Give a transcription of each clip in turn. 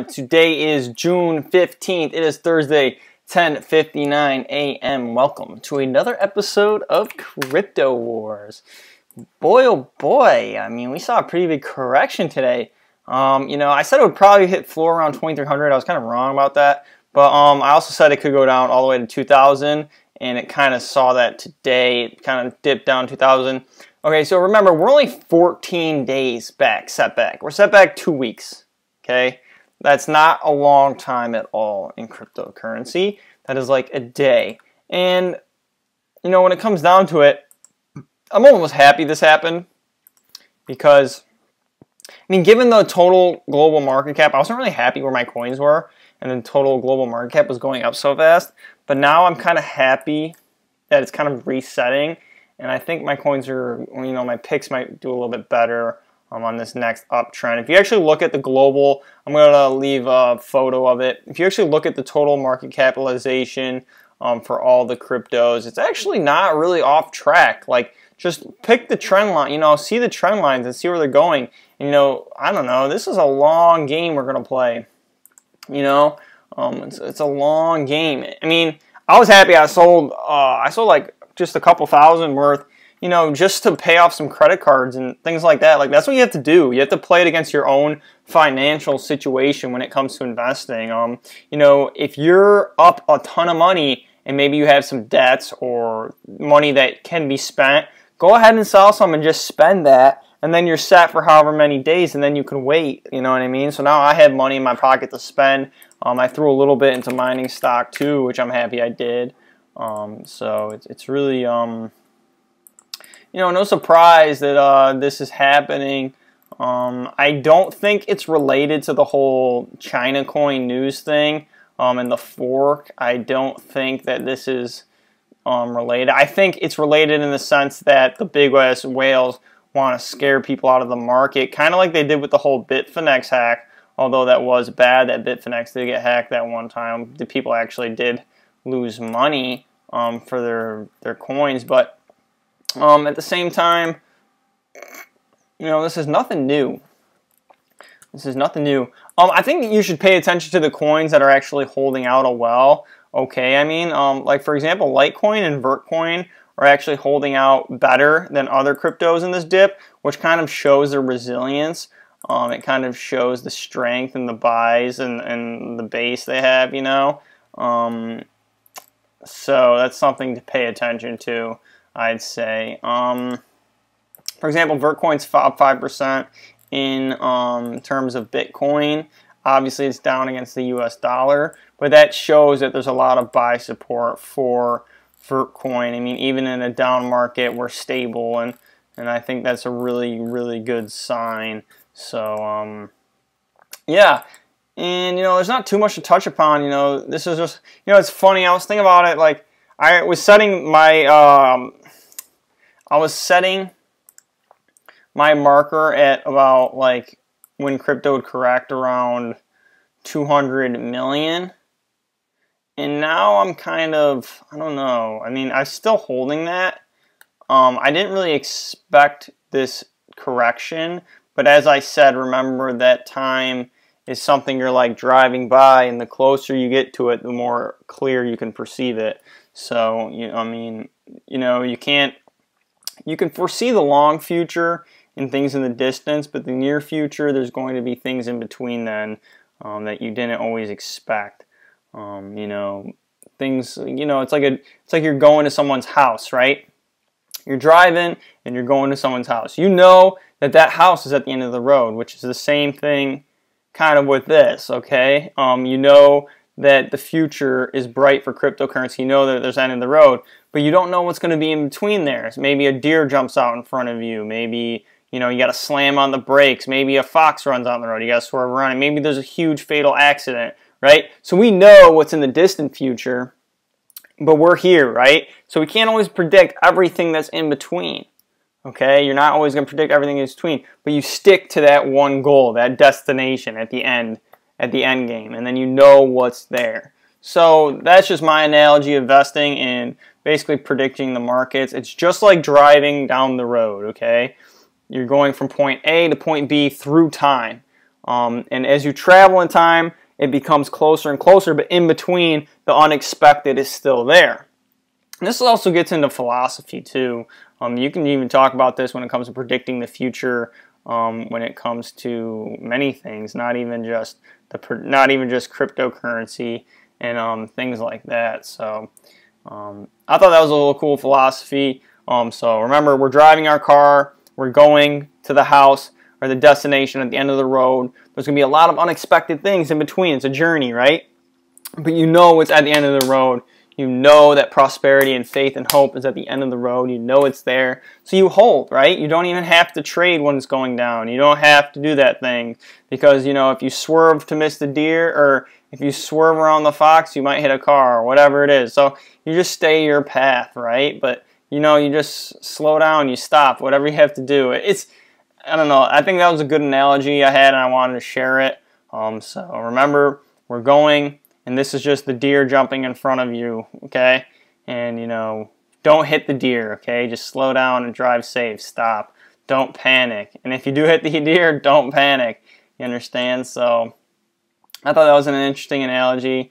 Today is June 15th. It is Thursday, 10:59 a.m. Welcome to another episode of Crypto Wars. Boy, oh boy, I mean, we saw a pretty big correction today. I said it would probably hit floor around 2,300. I was kind of wrong about that. But I also said it could go down all the way to 2,000, and it kind of saw that today. It kind of dipped down 2,000. Okay, so remember, we're only 14 days back, set back. We're set back 2 weeks, okay? That's not a long time at all in cryptocurrency. That is like a day. And, when it comes down to it, I'm almost happy this happened because, given the total global market cap, I wasn't really happy where my coins were, and the total global market cap was going up so fast. But now I'm kind of happy that it's kind of resetting, and I think my coins are, my picks might do a little bit better on this next uptrend. If you actually look at the global, I'm going to leave a photo of it. If you actually look at the total market capitalization for all the cryptos, it's actually not really off track. Like, just pick the trend line, see the trend lines and see where they're going. And, I don't know, this is a long game we're going to play. It's a long game. I was happy I sold like just a couple thousand worth, just to pay off some credit cards and things like that. Like, that's what you have to do. You have to play it against your own financial situation when it comes to investing. If you're up a ton of money and maybe you have some debts or money that can be spent, go ahead and sell some and just spend that, and then you're set for however many days, and then you can wait, you know what I mean? So now I have money in my pocket to spend. I threw a little bit into mining stock too, which I'm happy I did. So it's really, no surprise that this is happening. I don't think it's related to the whole China coin news thing and the fork. I don't think that this is related. I think it's related in the sense that the big US whales want to scare people out of the market, kind of like they did with the whole Bitfinex hack, although that was bad that Bitfinex did get hacked that one time. The people actually did lose money for their coins, but at the same time, this is nothing new. This is nothing new. I think that you should pay attention to the coins that are actually holding out well. Okay, like for example, Litecoin and Vertcoin are actually holding out better than other cryptos in this dip, which kind of shows their resilience. It kind of shows the strength and the buys and the base they have, So that's something to pay attention to, I'd say. For example, Vertcoin's up 5% in terms of Bitcoin. Obviously, it's down against the US dollar, but that shows that there's a lot of buy support for Vertcoin. Even in a down market, we're stable, and I think that's a really, really good sign. So, yeah. And, there's not too much to touch upon. This is just, it's funny. I was thinking about it, like, I was setting my marker at about, like, when crypto would correct around 200 million. And now I'm kind of, I don't know. I'm still holding that. I didn't really expect this correction. But as I said, remember that time is something you're like driving by, and the closer you get to it, the more clear you can perceive it. So, you can foresee the long future and things in the distance, but the near future, there's going to be things in between then that you didn't always expect. Things, it's like you're going to someone's house, right? You're driving and you're going to someone's house. You know that house is at the end of the road, which is the same thing kind of with this, okay? You know that the future is bright for cryptocurrency. You know that there's end of the road, but you don't know what's going to be in between there. So maybe a deer jumps out in front of you. Maybe, you got to slam on the brakes. Maybe a fox runs out on the road. You got to swerve around. Maybe there's a huge fatal accident, right? So we know what's in the distant future, but we're here, right? So we can't always predict everything that's in between. Okay, you're not always going to predict everything in between, but you stick to that one goal, that destination at the end game, and then you know what's there. So that's just my analogy of investing and basically predicting the markets. It's just like driving down the road, okay? You're going from point A to point B through time. And as you travel in time, it becomes closer and closer, but in between, the unexpected is still there. And this also gets into philosophy too. You can even talk about this when it comes to predicting the future, when it comes to many things, not even just cryptocurrency and things like that. So I thought that was a little cool philosophy. So remember, we're driving our car, we're going to the house or the destination at the end of the road. There's going to be a lot of unexpected things in between. It's a journey, right? But you know it's at the end of the road. You know that prosperity and faith and hope is at the end of the road. You know it's there. So you hold, right? You don't even have to trade when it's going down. You don't have to do that thing because, you know, if you swerve to miss the deer or if you swerve around the fox, you might hit a car or whatever it is. So you just stay your path, right? But, you know, you just slow down, you stop, whatever you have to do. I don't know. I think that was a good analogy I had and I wanted to share it. So remember, we're going. And this is just the deer jumping in front of you, okay? And, you know, don't hit the deer, okay? Just slow down and drive safe. Stop. Don't panic. And if you do hit the deer, don't panic. You understand? So I thought that was an interesting analogy.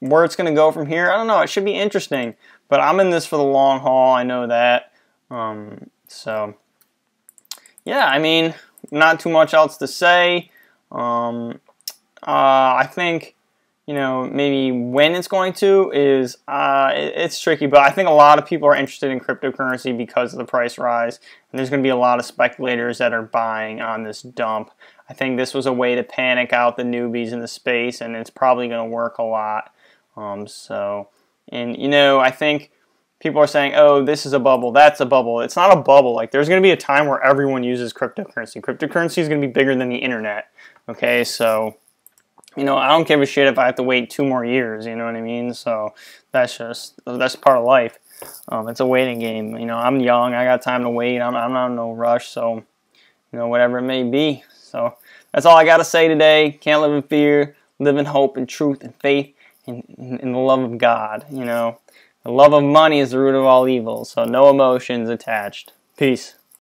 Where it's going to go from here, I don't know. It should be interesting. But I'm in this for the long haul. I know that. So, yeah, I mean, not too much else to say. I think, you know, maybe when it's going to is, it's tricky, but I think a lot of people are interested in cryptocurrency because of the price rise, and there's going to be a lot of speculators that are buying on this dump. I think this was a way to panic out the newbies in the space, and it's probably going to work a lot. And, you know, I think people are saying, oh, this is a bubble, that's a bubble. It's not a bubble. Like, there's going to be a time where everyone uses cryptocurrency. Cryptocurrency is going to be bigger than the internet, okay? So, you know, I don't give a shit if I have to wait 2 more years, you know what I mean? So that's part of life. It's a waiting game. You know, I'm young, I got time to wait, I'm not in no rush, so, you know, whatever it may be. So that's all I got to say today. Can't live in fear, live in hope and truth and faith in the love of God, you know. The love of money is the root of all evil, so no emotions attached. Peace.